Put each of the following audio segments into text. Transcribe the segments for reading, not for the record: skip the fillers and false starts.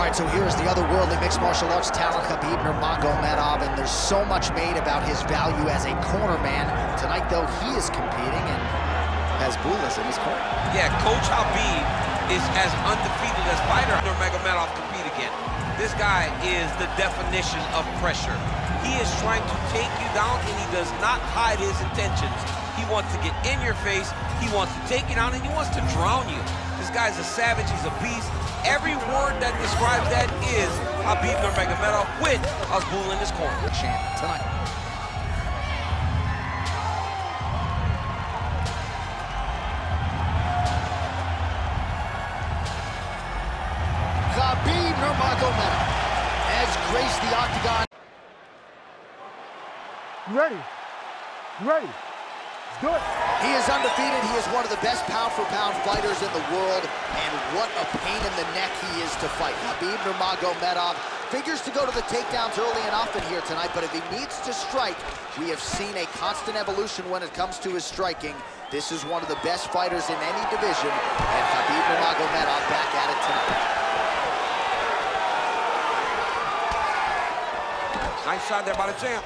right, so here's the otherworldly mixed martial arts talent, Khabib Nurmagomedov, and there's so much made about his value as a corner man. Tonight, though, he is competing and has Bulas in his corner. Yeah, Coach Habib is as undefeated as fighter Nurmagomedov compete again. This guy is the definition of pressure. He is trying to take you down, and he does not hide his intentions. He wants to get in your face, he wants to take you down, and he wants to drown you. This guy's a savage, he's a beast. Every word that describes that is Khabib Nurmagomedov with Bull in his corner. Champ tonight. Khabib Nurmagomedov has graced the octagon. You ready? You ready? Let's do it. He is undefeated. He is one of the best pound-for-pound fighters in the world, and what a pain in the neck he is to fight. Khabib Nurmagomedov figures to go to the takedowns early and often here tonight, but if he needs to strike, we have seen a constant evolution when it comes to his striking. This is one of the best fighters in any division, and Khabib Nurmagomedov back at it tonight. Nice shot there by the champ.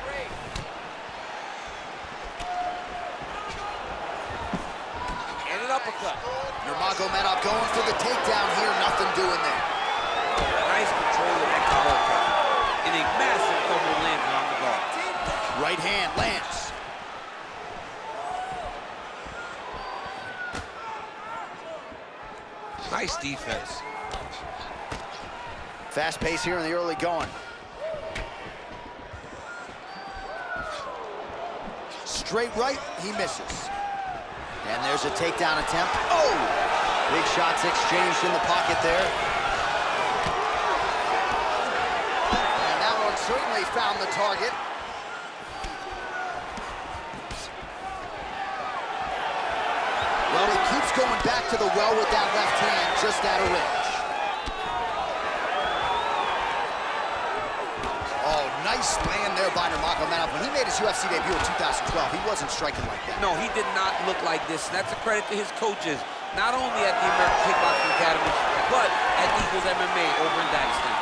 And an uppercut. Nurmagomedov going for the takedown here, nothing doing there. Nice control of that collar. And a massive combo lands on the guard. Right hand lands. Nice defense. Fast pace here in the early going. Straight right, he misses. And there's a takedown attempt. Oh! Big shots exchanged in the pocket there. And that one certainly found the target. Well, he keeps going back to the well with that left hand, just out of range. Oh, nice land there by Nurmagomedov. When he made his UFC debut in 2012, he wasn't striking like that. No, he did not look like this. That's a credit to his coaches, not only at the American Kickboxing Academy, but at Eagles MMA over in Dagestan.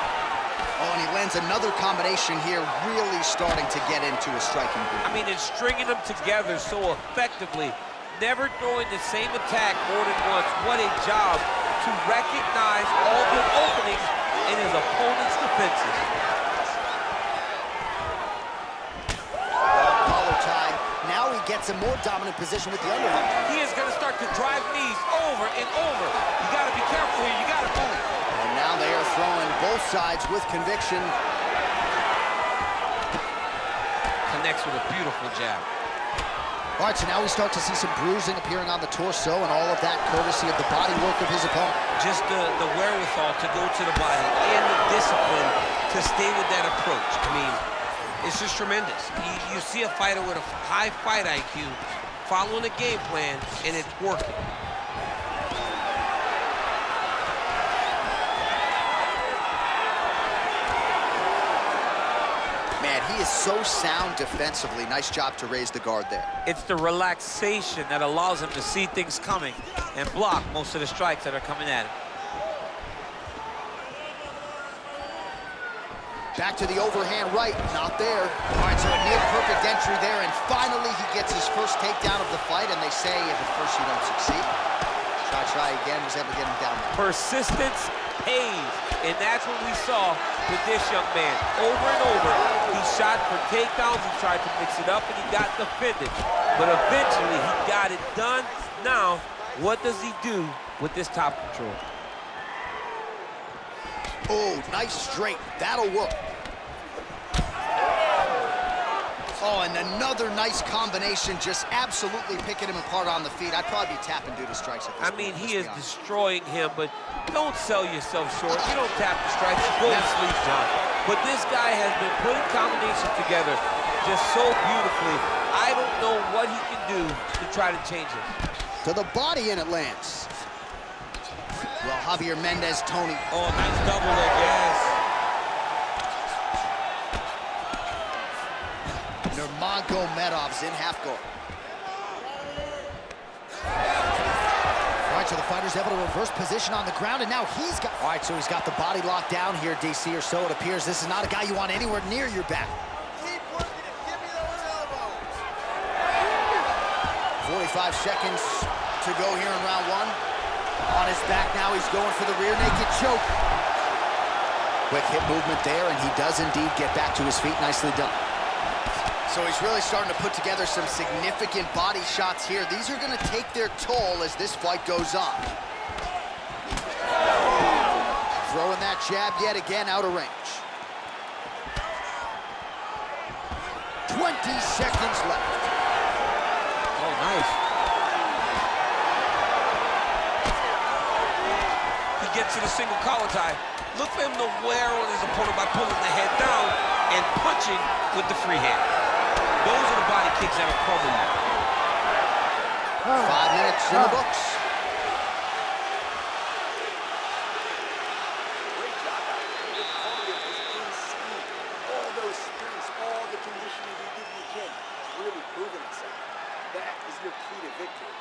Oh, and he lands another combination here, really starting to get into a striking group. I mean, it's stringing them together so effectively, never throwing the same attack more than once. What a job to recognize all the openings in his opponent's defenses. Now he gets a more dominant position with the underhook. He is going to start to drive knees over and over. You got to be careful here. You got to move. And now they are throwing both sides with conviction. Connects with a beautiful jab. All right, so now we start to see some bruising appearing on the torso, and all of that courtesy of the body work of his opponent. Just the wherewithal to go to the body and the discipline to stay with that approach. I mean, it's just tremendous. You see a fighter with a high fight IQ following a game plan, and it's working. Man, he is so sound defensively. Nice job to raise the guard there. It's the relaxation that allows him to see things coming and block most of the strikes that are coming at him. Back to the overhand right, not there. All right, so a near-perfect entry there, and finally he gets his first takedown of the fight, and they say if at first you don't succeed, try again, was able to get him down there. Persistence pays, and that's what we saw with this young man. Over and over, he shot for takedowns, he tried to mix it up, and he got defended. But eventually, he got it done. Now, what does he do with this top control? Oh, nice straight. That'll work. Oh, and another nice combination, just absolutely picking him apart on the feet. I'd probably be tapping due to strikes at this point. I mean, he is destroying him, but don't sell yourself short. You don't tap the strikes, you go to sleep, John. But this guy has been putting combinations together just so beautifully. I don't know what he can do to try to change it. To the body, and it lands. Well, Javier Mendez, Tony. Oh, nice double leg, yes. Nurmagomedov's in half guard. All right, so the fighter's able to reverse position on the ground, and now he's got... All right, so he's got the body locked down here, DC, or so it appears. This is not a guy you want anywhere near your back. Keep working it. Give me those elbows. 45 seconds to go here in round one. On his back now, he's going for the rear naked choke. Quick hip movement there, and he does indeed get back to his feet. Nicely done. So he's really starting to put together some significant body shots here. These are going to take their toll as this fight goes on. Throwing that jab yet again out of range. 20 seconds left. Oh, nice. He gets to the single collar tie. Look for him to wear on his opponent by pulling the head down and punching with the free hand. Those are the body kicks that are crumbling you. 5 minutes in the books. Great job out there. The cardio is insane. All those sprints, all the conditioning you did in the gym, really proving itself. That is your key to victory.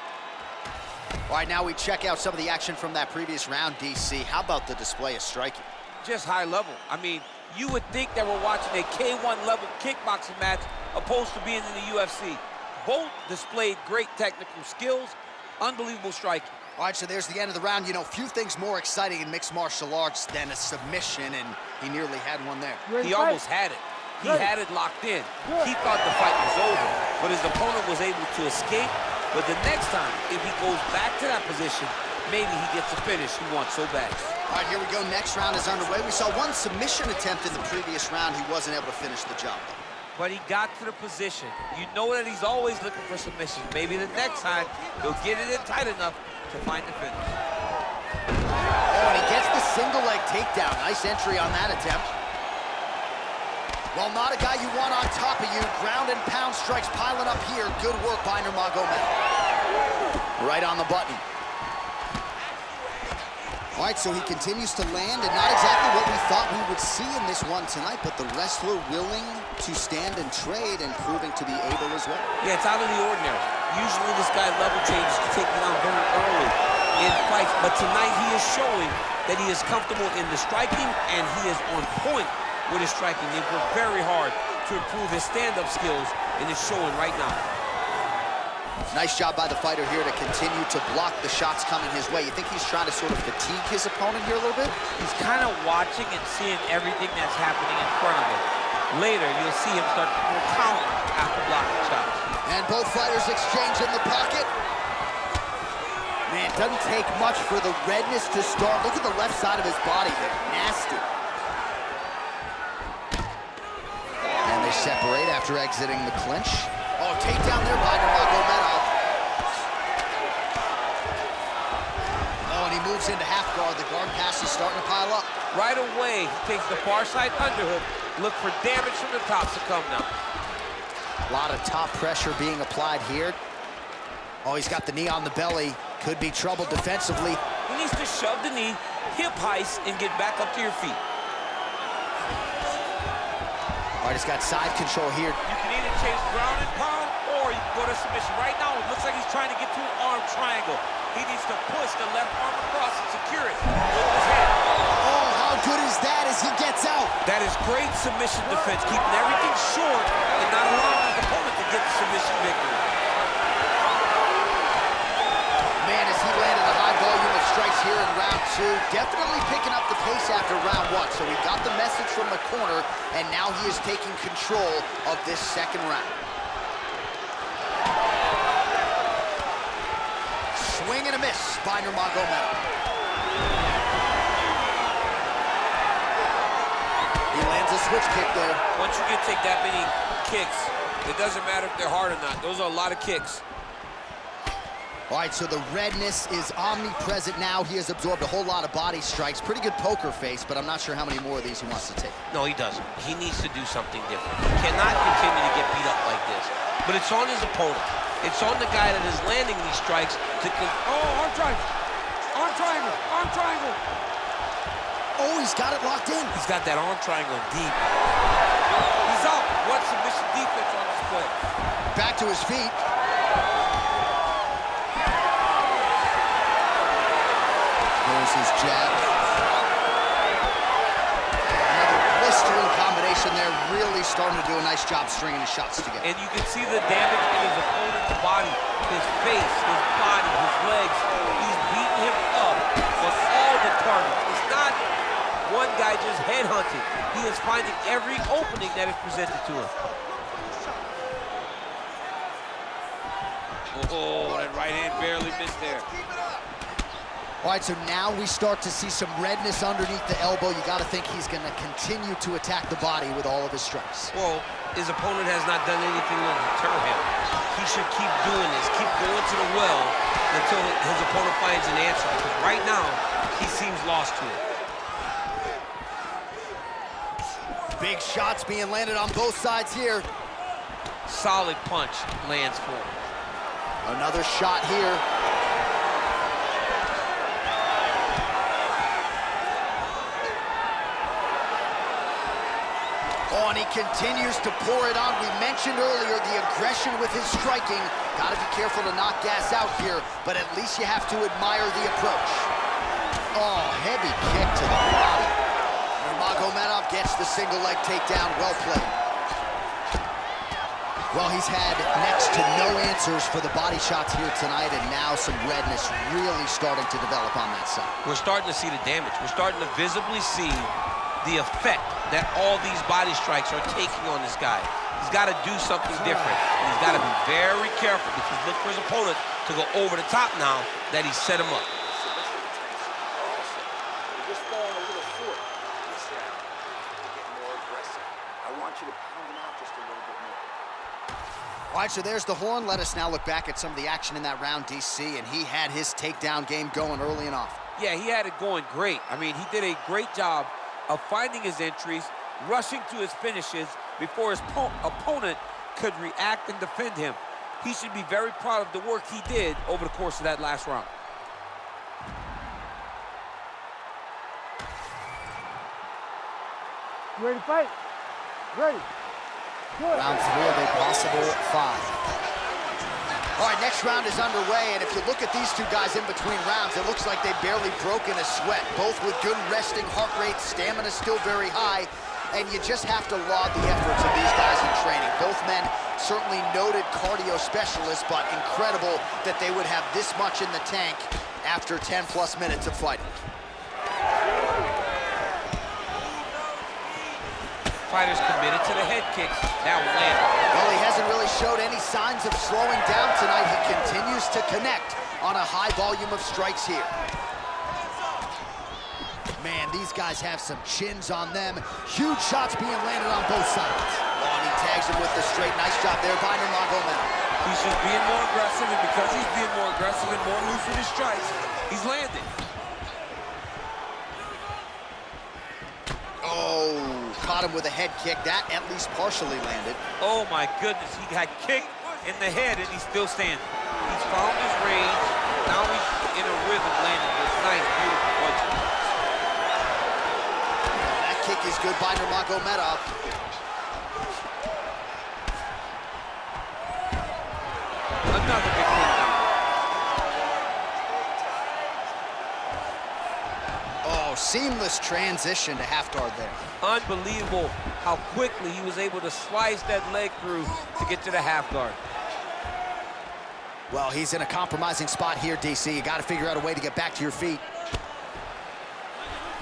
All right, now we check out some of the action from that previous round, DC. How about the display of striking? Just high level. I mean, you would think that we're watching a K1 level kickboxing match opposed to being in the UFC. Both displayed great technical skills, unbelievable striking. All right, so there's the end of the round. You know, few things more exciting in mixed martial arts than a submission, and he nearly had one there. He almost had it. He had it locked in. He thought the fight was over, but his opponent was able to escape. But the next time, if he goes back to that position, maybe he gets a finish he wants so bad. All right, here we go. Next round is underway. We saw one submission attempt in the previous round. He wasn't able to finish the job, though. But he got to the position. You know that he's always looking for submission. Maybe the next time, he'll get it in tight enough to find the finish. Oh, and he gets the single leg takedown. Nice entry on that attempt. Well, not a guy you want on top of you. Ground and pound strikes piling up here. Good work by Nurmagomedov. Right on the button. All right, so he continues to land, and not exactly what we thought we would see in this one tonight, but the wrestler willing to stand and trade and proving to be able as well. Yeah, it's out of the ordinary. Usually this guy level changes to take it down very early in fights, but tonight he is showing that he is comfortable in the striking, and he is on point with his striking. They've worked very hard to improve his stand-up skills, and it's showing right now. Nice job by the fighter here to continue to block the shots coming his way. You think he's trying to sort of fatigue his opponent here a little bit? He's kind of watching and seeing everything that's happening in front of him. Later, you'll see him start to counter after blocking shots. And both fighters exchange in the pocket. Man, it doesn't take much for the redness to start. Look at the left side of his body there. Nasty. And they separate after exiting the clinch. Oh, takedown there by Nurmagomedov. Oh, and he moves into half guard. The guard pass is starting to pile up. Right away, he takes the far side underhook. Look for damage from the top to come now. A lot of top pressure being applied here. Oh, he's got the knee on the belly. Could be trouble defensively. He needs to shove the knee, hip heist, and get back up to your feet. All right, he's got side control here. You can either chase ground and pound, or you can go to submission. Right now, it looks like he's trying to get to an arm triangle. He needs to push the left arm across and secure it with his hand. Oh, how good is that as he gets out? That is great submission defense, keeping everything short and not allowing his opponent to get the submission victory. Man, as he landed a high volume of strikes here in round two, definitely picking up the pace after round one. So he got the message from the corner, and now he is taking control of this second round. Swing and a miss by Nurmagomedov. He lands a switch kick there. Once you take that many kicks, it doesn't matter if they're hard or not. Those are a lot of kicks. All right, so the redness is omnipresent now. He has absorbed a whole lot of body strikes. Pretty good poker face, but I'm not sure how many more of these he wants to take. No, he doesn't. He needs to do something different. He cannot continue to get beat up like this. But it's on his opponent. It's on the guy that is landing these strikes to... Oh, arm triangle. Arm triangle. Arm triangle. Oh, he's got it locked in. He's got that arm triangle deep. He's out. What submission defense on display? Back to his feet. There's his jab. Another blistering combination there, really starting to do a nice job stringing his shots together. And you can see the damage in his opponent's body, his face, his body, his legs. He's beating him up on all the targets. It's not one guy just headhunting. He is finding every opening that is presented to him. Oh, that right hand barely missed there. All right, so now we start to see some redness underneath the elbow. You got to think he's going to continue to attack the body with all of his strikes. Well, his opponent has not done anything to deter him. He should keep doing this, keep going to the well until his opponent finds an answer. Because right now, he seems lost to it. Big shots being landed on both sides here. Solid punch lands for him. Another shot here. Oh, and he continues to pour it on. We mentioned earlier the aggression with his striking. Got to be careful to not gas out here, but at least you have to admire the approach. Oh, heavy kick to the body. Nurmagomedov gets the single leg takedown. Well played. Well, he's had next to no answers for the body shots here tonight, and now some redness really starting to develop on that side. We're starting to see the damage. We're starting to visibly see the effect that all these body strikes are taking on this guy. He's got to do something different. And he's got to be very careful because look for his opponent to go over the top now that he set him up. Just falling a little short. This round, you're getting more aggressive. I want you to pound him out just a little bit more. All right, so there's the horn. Let us now look back at some of the action in that round, DC, and he had his takedown game going early and often. Yeah, he had it going great. I mean, he did a great job of finding his entries, rushing to his finishes before his opponent could react and defend him. He should be very proud of the work he did over the course of that last round. You ready to fight? Ready. Good. Round 3 of a possible 5. All right, next round is underway, and if you look at these two guys in between rounds, it looks like they've barely broken a sweat. Both with good resting heart rates, stamina still very high, and you just have to laud the efforts of these guys in training. Both men certainly noted cardio specialists, but incredible that they would have this much in the tank after 10-plus minutes of fighting. Fighters committed to the head kicks. That one landed. Well, he hasn't really showed any signs of slowing down tonight. He continues to connect on a high volume of strikes here. Man, these guys have some chins on them. Huge shots being landed on both sides. Oh, and he tags him with the straight. Nice job there by Nurmagomedov. He's just being more aggressive, and because he's being more aggressive and more loose with his strikes, he's landing. Oh, caught him with a head kick. That at least partially landed. Oh my goodness, he got kicked in the head and he's still standing. He's found his range. Now he's in a rhythm landing this nice, beautiful punch. That kick is good by Nurmagomedov. Another big kick. Oh, seamless transition to half guard there. Unbelievable how quickly he was able to slice that leg through to get to the half guard. Well, he's in a compromising spot here, DC. You got to figure out a way to get back to your feet.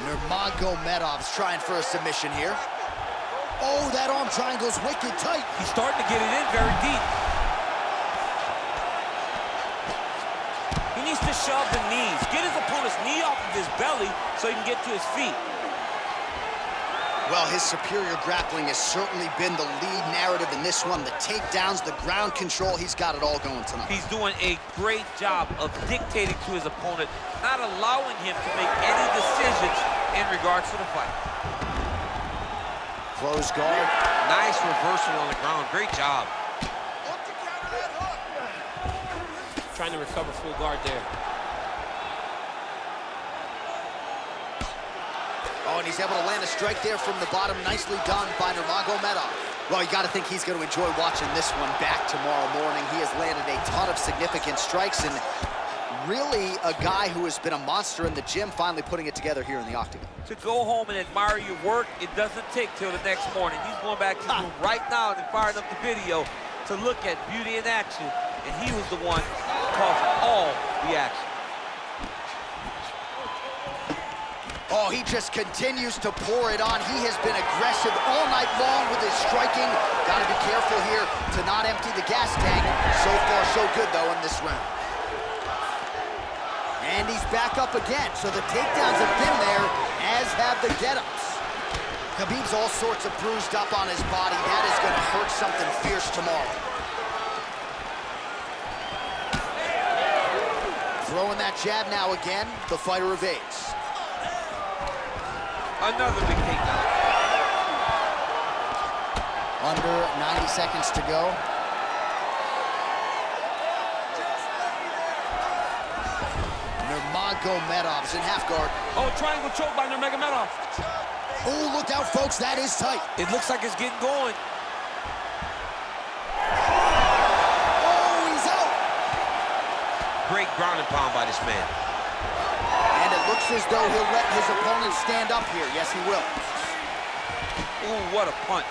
Nurmagomedov's trying for a submission here. Oh, that arm triangle's wicked tight. He's starting to get it in very deep. He needs to shove the knees. Get his opponent's knee off of his belly so he can get to his feet. Well, his superior grappling has certainly been the lead narrative in this one. The takedowns, the ground control, he's got it all going tonight. He's doing a great job of dictating to his opponent, not allowing him to make any decisions in regards to the fight. Close guard. Nice reversal on the ground. Great job. Trying to recover full guard there. Oh, and he's able to land a strike there from the bottom. Nicely done by Nurmagomedov. Well, you got to think he's going to enjoy watching this one back tomorrow morning. He has landed a ton of significant strikes, and Really a guy who has been a monster in the gym, finally putting it together here in the octagon. To go home and admire your work, it doesn't take till the next morning. He's going back to his room right now and firing up the video to look at beauty in action, and he was the one causing all the action. Oh, he just continues to pour it on. He has been aggressive all night long with his striking. Got to be careful here to not empty the gas tank. So far, so good, though, in this round. And he's back up again, so the takedowns have been there, as have the get-ups. Khabib's all sorts of bruised up on his body. That is going to hurt something fierce tomorrow. Throwing that jab now again. The fighter evades. Another big takedown. Under 90 seconds to go. Nurmagomedov's in half guard. Oh, triangle choke by Nurmagomedov. Oh, look out, folks. That is tight. It looks like it's getting going. Oh, he's out. Great ground and pound by this man. And it looks as though he'll let his opponent stand up here. Yes, he will. Ooh, what a punch.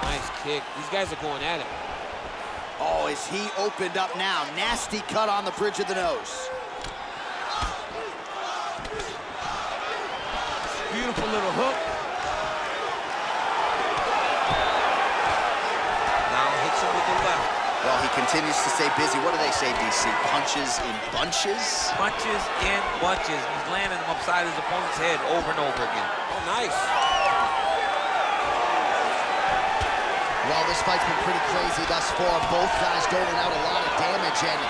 Nice kick. These guys are going at it. Oh, is he opened up now? Nasty cut on the bridge of the nose. Beautiful little hook. Now hits him with the left. Well, he continues to stay busy. What do they say, DC? Punches in bunches? Punches in bunches. He's landing them upside his opponent's head over and over again. Oh, nice. Well, this fight's been pretty crazy thus far. Both guys doling out a lot of damage, and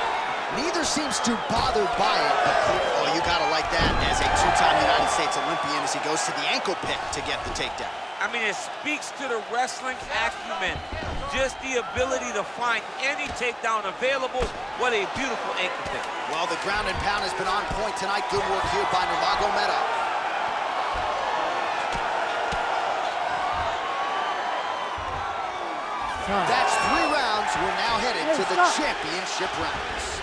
neither seems too bothered by it. But, oh, you gotta like that as a two-time United States Olympian as he goes to the ankle pick to get the takedown. I mean, it speaks to the wrestling acumen. Just the ability to find any takedown available. What a beautiful ankle pick. Well, the ground and pound has been on point tonight. Good work here by Nurmagomedov. That's 3 rounds. We're now headed to the championship rounds.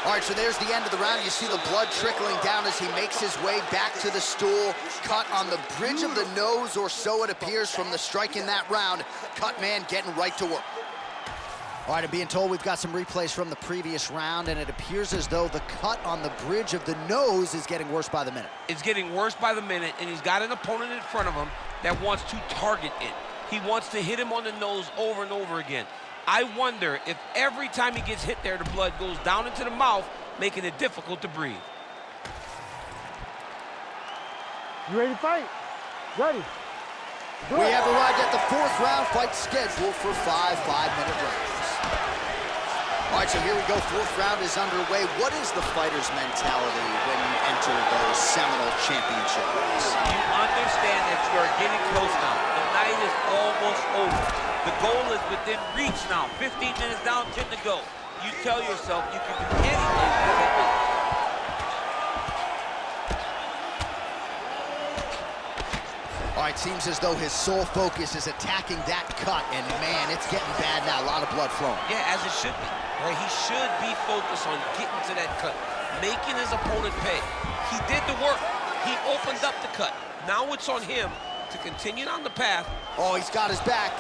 All right, so there's the end of the round. You see the blood trickling down as he makes his way back to the stool. Cut on the bridge of the nose, or so it appears from the strike in that round. Cut man getting right to work. All right, I'm being told we've got some replays from the previous round, and it appears as though the cut on the bridge of the nose is getting worse by the minute. It's getting worse by the minute, and he's got an opponent in front of him that wants to target it. He wants to hit him on the nose over and over again. I wonder if every time he gets hit there, the blood goes down into the mouth, making it difficult to breathe. You ready to fight? Ready. We have arrived at the 4th round, fight scheduled for 5 5-minute rounds. All right, so here we go. 4th round is underway. What is the fighter's mentality when you enter those seminal championship rounds? You understand that you are getting close now. The night is almost over. The goal is within reach now. 15 minutes down, 10 to go. You tell yourself you can do anything to get this. All right, seems as though his sole focus is attacking that cut, and man, it's getting bad now. A lot of blood flowing. Yeah, as it should be. Right? He should be focused on getting to that cut, making his opponent pay. He did the work. He opened up the cut. Now it's on him to continue down the path. Oh, he's got his back.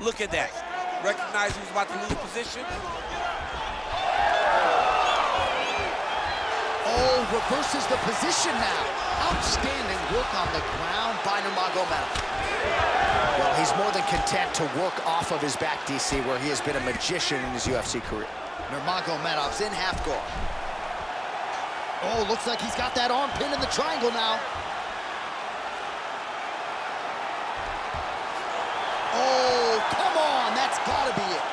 Look at that. Recognize he was about to lose position. Oh, reverses the position now. Outstanding work on the ground by Nurmagomedov. Well, he's more than content to work off of his back, DC, where he has been a magician in his UFC career. Nurmagomedov's in half guard. Oh, looks like he's got that arm pin in the triangle now. Oh, come on, that's gotta be it.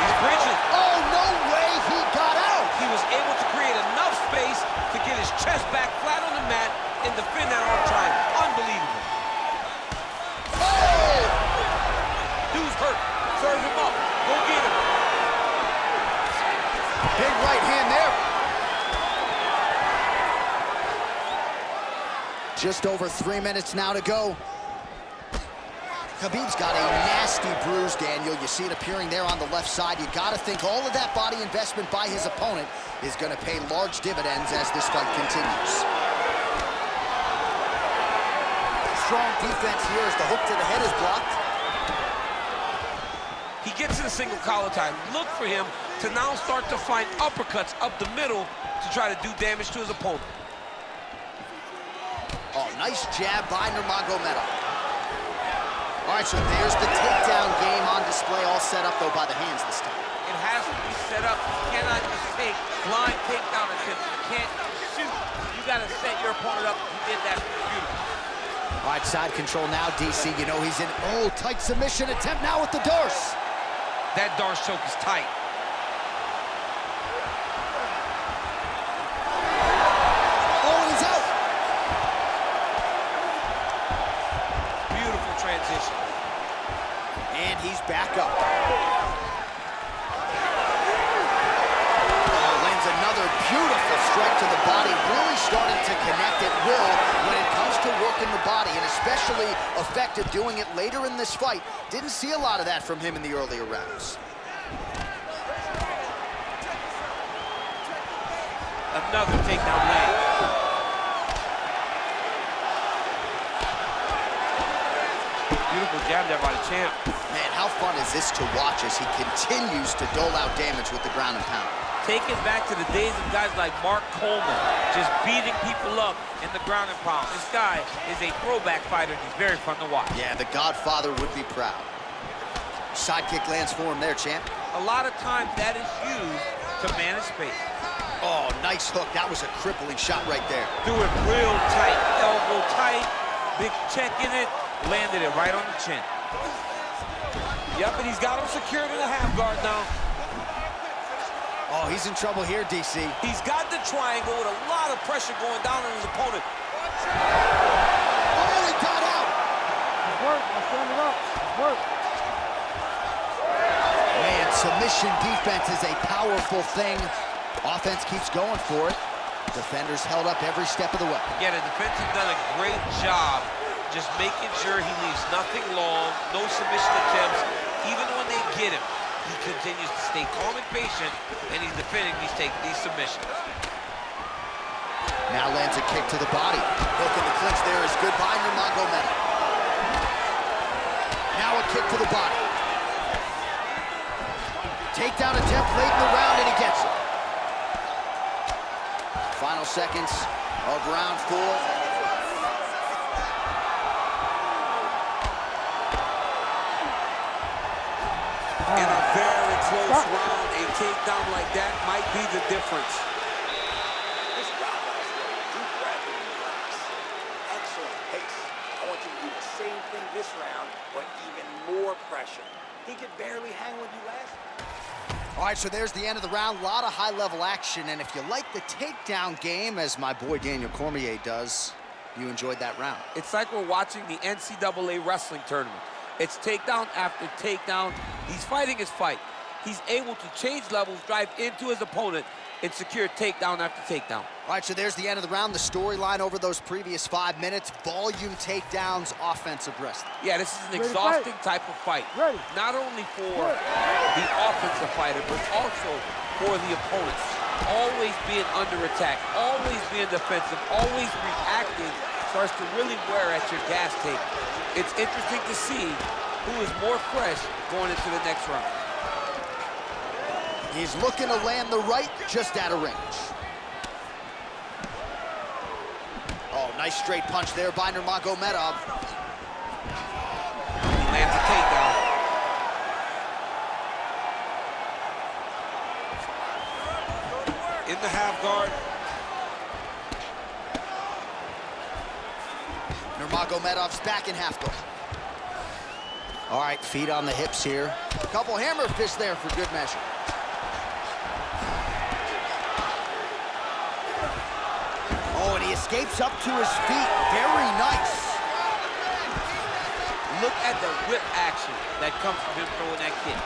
He's bridging. Oh, no way he got out. He was able to create enough space to get his chest back flat on the mat and defend that arm triangle. Unbelievable. Oh! Dude's hurt. Serve him up. Go get him. Big right hand there. just over 3 minutes now to go. Khabib's got a nasty bruise, Daniel. You see it appearing there on the left side. You got to think all of that body investment by his opponent is going to pay large dividends as this fight continues. Strong defense here as the hook to the head is blocked. He gets in a single collar tie. Look for him to now start to find uppercuts up the middle to try to do damage to his opponent. Oh, nice jab by Nurmagomedov. All right, so there's the takedown game on display, all set up, though, by the hands this time. It has to be set up. You cannot just take blind takedown attempts. You can't shoot. You got to set your opponent up. He did that beautifully. All right, side control now, DC. You know he's in, tight submission attempt now with the Darce. That Darce choke is tight. Oh, he's out. Beautiful transition. And he's back up. Lands another beautiful strike to the body, really starting to connect at will when it comes to working the body, and especially effective doing it later in this fight. Didn't see a lot of that from him in the earlier rounds. Another takedown leg. Beautiful jab there by the champ. Man, how fun is this to watch as he continues to dole out damage with the ground and pound. Take it back to the days of guys like Mark Coleman, just beating people up in the ground and pound. This guy is a throwback fighter. He's very fun to watch. Yeah, the Godfather would be proud. Sidekick lands for him there, champ. A lot of times that is used to manage space. Oh, nice hook. That was a crippling shot right there. Do it real tight, elbow tight, big check in it, landed it right on the chin. Yep, and he's got him secured in the half guard now. Oh, he's in trouble here, DC. He's got the triangle with a lot of pressure going down on his opponent. Oh, he got out. Good work. Let's stand it up. Good work. Man, submission defense is a powerful thing. Offense keeps going for it. Defenders held up every step of the way. Yeah, the defense has done a great job just making sure he leaves nothing long, no submission attempts. Even when they get him, he continues to stay calm and patient, and he's defending these submissions. Now lands a kick to the body. Hook in the clinch there is good by Nurmagomedov. Now a kick to the body. Takedown attempt late in the round, and he gets it. Final seconds of round 4. In a very close round, a takedown like that might be the difference. This round was deep breath and relax. Excellent pace. I want you to do the same thing this round, but even more pressure. He could barely hang with you last. All right, so there's the end of the round. A lot of high-level action, and if you like the takedown game, as my boy Daniel Cormier does, you enjoyed that round. It's like we're watching the NCAA wrestling tournament. It's takedown after takedown. He's fighting his fight. He's able to change levels, drive into his opponent, and secure takedown after takedown. All right, so there's the end of the round. The storyline over those previous 5 minutes, volume takedowns, offensive wrestling. Yeah, this is an exhausting type of fight. Ready. Not only for the offensive fighter, but also for the opponents. Always being under attack, always being defensive, always reacting starts to really wear at your gas tank. It's interesting to see who is more fresh going into the next round. He's looking to land the right, just out of range. Oh, nice straight punch there by Nurmagomedov. He lands a takedown. In the half guard. Nurmagomedov's back in half guard. All right, feet on the hips here. A couple hammer fists there for good measure. Oh, and he escapes up to his feet. Very nice. Look at the whip action that comes from him throwing that kick.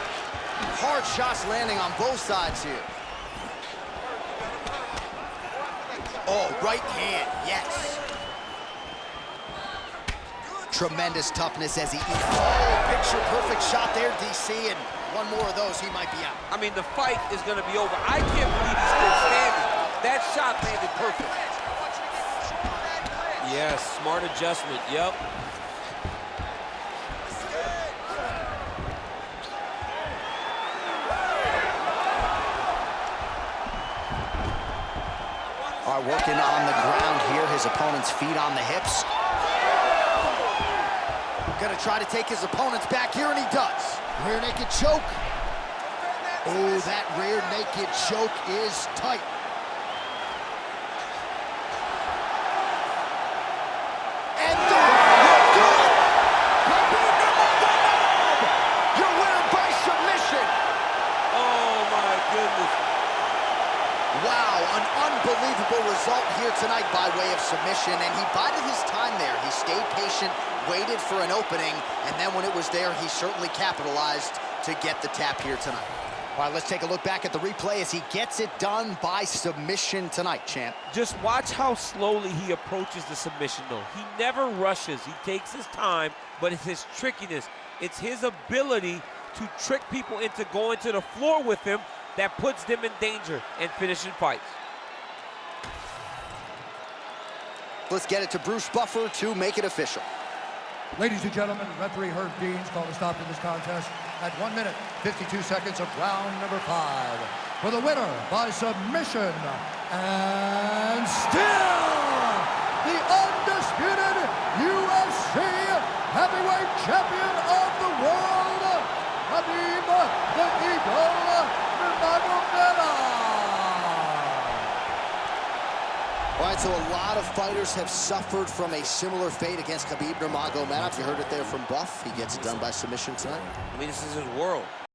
Hard shots landing on both sides here. Oh, right hand, yes. Tremendous toughness as he eats. Oh, picture-perfect shot there, DC, and one more of those, he might be out. I mean, the fight is going to be over. I can't believe he's still standing. That shot landed perfect. Yes, smart adjustment, yep. All right, working on the ground here, his opponent's feet on the hips. Gonna try to take his opponent's back here, and he does. Rear naked choke. Oh, that rear naked choke is tight. And Khabib Nurmagomedov, your winner by submission. Oh, my goodness. Wow, an unbelievable result here tonight by way of submission, and he bided his time there. He stayed patient, waited for an opening, and then when it was there, he certainly capitalized to get the tap here tonight. All right, let's take a look back at the replay as he gets it done by submission tonight, champ. Just watch how slowly he approaches the submission, though. He never rushes. He takes his time, but it's his trickiness. It's his ability to trick people into going to the floor with him that puts them in danger and finishing fights. Let's get it to Bruce Buffer to make it official. Ladies and gentlemen, referee Herb Deans called a stop to this contest at 1 minute, 52 seconds of round number 5. For the winner by submission, and still the undisputed UFC heavyweight champion of the world, Khabib the Eagle Nurmagomedov. All right, so a lot of fighters have suffered from a similar fate against Khabib Nurmagomedov. You heard it there from Buff. He gets it done by submission tonight. I mean, this is his world.